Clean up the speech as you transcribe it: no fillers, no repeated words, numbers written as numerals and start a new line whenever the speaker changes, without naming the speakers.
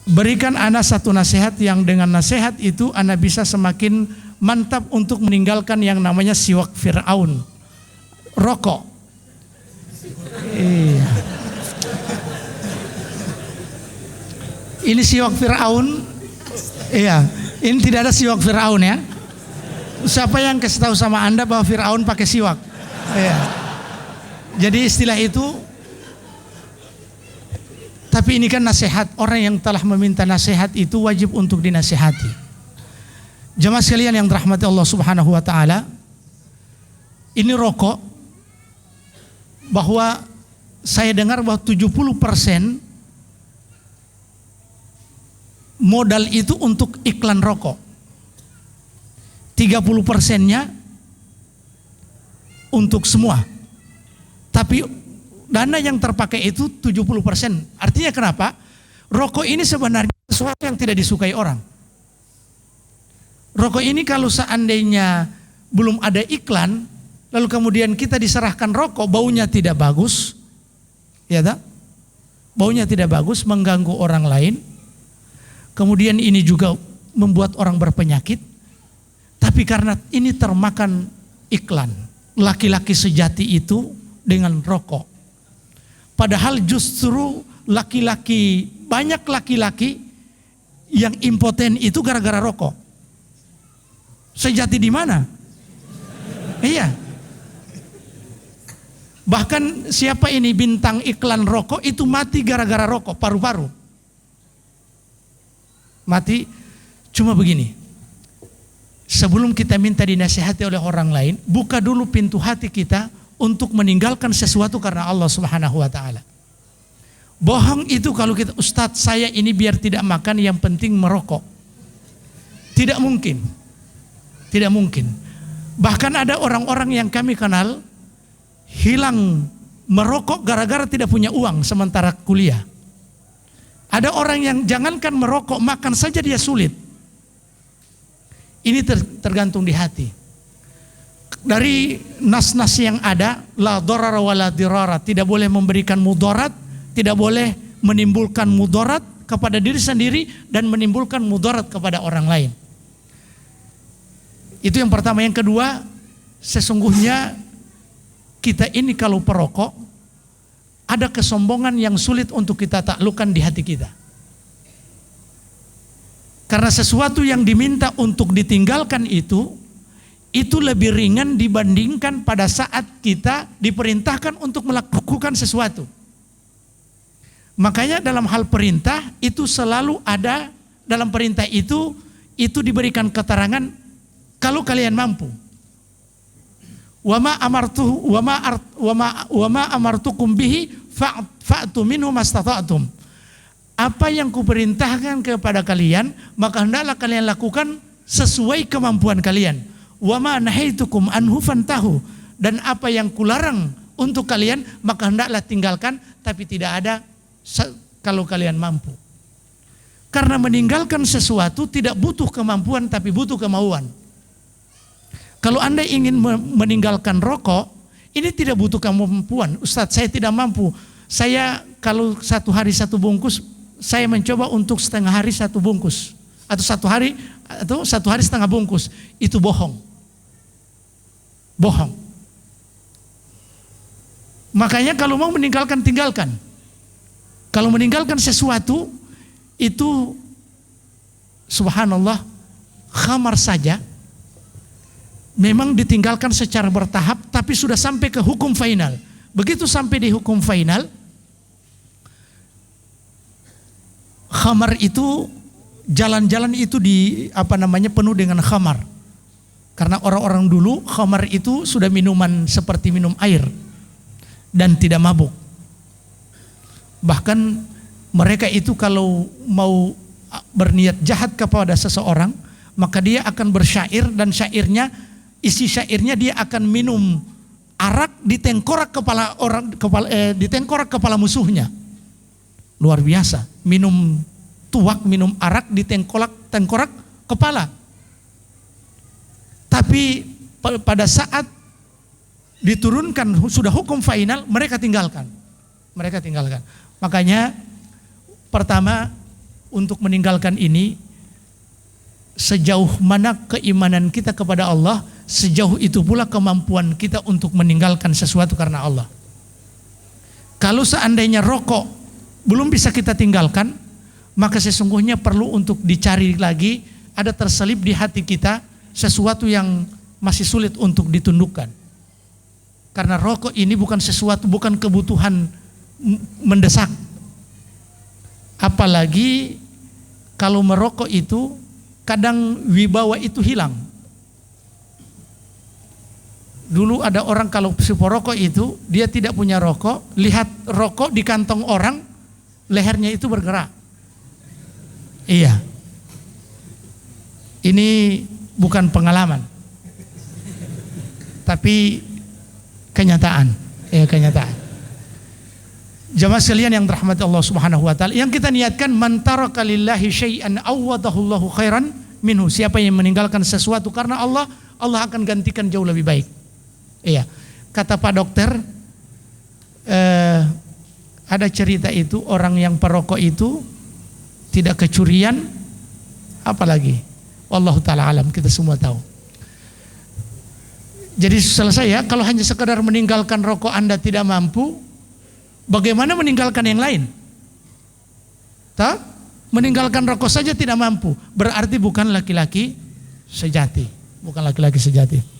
Berikan ana satu nasihat yang dengan nasihat itu ana bisa semakin mantap untuk meninggalkan yang namanya siwak Fir'aun, rokok. Iya. Ini siwak Fir'aun. Iya, ini tidak ada siwak Fir'aun ya. Siapa yang kasih tahu sama Anda bahwa Fir'aun pakai siwak? Iya. Jadi istilah itu. Tapi ini kan nasihat. Orang yang telah meminta nasihat itu wajib untuk dinasihati. Jemaah sekalian yang dirahmati Allah Subhanahu wa taala, ini rokok, bahwa saya dengar bahwa 70% modal itu untuk iklan rokok. 30%-nya untuk semua. Tapi dana yang terpakai itu 70%. Artinya kenapa? Rokok ini sebenarnya sesuatu yang tidak disukai orang. Rokok ini kalau seandainya belum ada iklan, lalu kemudian kita diserahkan rokok, baunya tidak bagus, ya tak? Baunya tidak bagus, mengganggu orang lain. Kemudian ini juga membuat orang berpenyakit. Tapi karena ini termakan iklan, laki-laki sejati itu dengan rokok. Padahal justru laki-laki, banyak laki-laki yang impoten itu gara-gara rokok. Sejati di mana? Iya. Bahkan siapa ini bintang iklan rokok itu mati gara-gara rokok, paru-paru. Mati. Cuma begini. Sebelum kita minta dinasihati oleh orang lain, buka dulu pintu hati kita untuk meninggalkan sesuatu karena Allah Subhanahu wa taala. Bohong itu kalau kita, Ustadz saya ini biar tidak makan, yang penting merokok. Tidak mungkin. Tidak mungkin. Bahkan ada orang-orang yang kami kenal hilang merokok gara-gara tidak punya uang sementara kuliah. Ada orang yang jangankan merokok, makan saja dia sulit. Ini tergantung di hati. Dari nas-nas yang ada, la darara wa la dirara, tidak boleh memberikan mudarat, tidak boleh menimbulkan mudarat kepada diri sendiri dan menimbulkan mudarat kepada orang lain. Itu yang pertama. Yang kedua, sesungguhnya kita ini kalau perokok, ada kesombongan yang sulit untuk kita taklukkan di hati kita. Karena sesuatu yang diminta untuk ditinggalkan itu lebih ringan dibandingkan pada saat kita diperintahkan untuk melakukan sesuatu. Makanya dalam hal perintah itu selalu ada, dalam perintah itu diberikan keterangan kalau kalian mampu. Wa ma amartukum bihi fa'tu minhu mastata'tum. Apa yang kuperintahkan kepada kalian, maka hendaklah kalian lakukan sesuai kemampuan kalian. Wa ma nahaitukum anhu fantahu, dan apa yang kularang untuk kalian maka hendaklah tinggalkan, tapi tidak ada kalau kalian mampu. Karena meninggalkan sesuatu tidak butuh kemampuan tapi butuh kemauan. Kalau Anda ingin meninggalkan rokok, ini tidak butuh kemampuan. Ustadz saya tidak mampu. Saya kalau satu hari satu bungkus, saya mencoba untuk setengah hari satu bungkus, atau satu hari setengah bungkus. Itu bohong. Bohong. Makanya kalau mau meninggalkan, tinggalkan. Kalau meninggalkan sesuatu itu subhanallah, khamar saja memang ditinggalkan secara bertahap, tapi sudah sampai ke hukum final. Begitu sampai di hukum final, khamar itu, jalan-jalan itu penuh dengan khamar. Karena orang-orang dulu khamar itu sudah minuman seperti minum air dan tidak mabuk. Bahkan mereka itu kalau mau berniat jahat kepada seseorang, maka dia akan bersyair, dan isi syairnya dia akan minum arak di tengkorak kepala musuhnya. Luar biasa, minum minum arak di tengkorak kepala. Tapi pada saat diturunkan sudah hukum final, mereka tinggalkan. Makanya pertama, untuk meninggalkan ini, sejauh mana keimanan kita kepada Allah, sejauh itu pula kemampuan kita untuk meninggalkan sesuatu karena Allah. Kalau seandainya rokok belum bisa kita tinggalkan, maka sesungguhnya perlu untuk dicari lagi, ada terselip di hati kita sesuatu yang masih sulit untuk ditundukkan. Karena rokok ini bukan sesuatu, bukan kebutuhan mendesak. Apalagi kalau merokok itu kadang wibawa itu hilang. Dulu ada orang kalau si perokok itu dia tidak punya rokok, lihat rokok di kantong orang, lehernya itu bergerak. Iya. Ini bukan pengalaman, tapi kenyataan. Kenyataan. Jamaah sekalian yang dirahmati Allah Subhanahu wa taala, yang kita niatkan man taraka lillahi syai'an awwadahullahu khairan minhu. Siapa yang meninggalkan sesuatu karena Allah, Allah akan gantikan jauh lebih baik. Iya. Kata Pak Dokter, ada cerita itu orang yang perokok itu tidak kecurian, apalagi wallahu taala alam, kita semua tahu. Jadi selesai ya, kalau hanya sekedar meninggalkan rokok Anda tidak mampu, bagaimana meninggalkan yang lain? Meninggalkan rokok saja tidak mampu, berarti bukan laki-laki sejati. Bukan laki-laki sejati.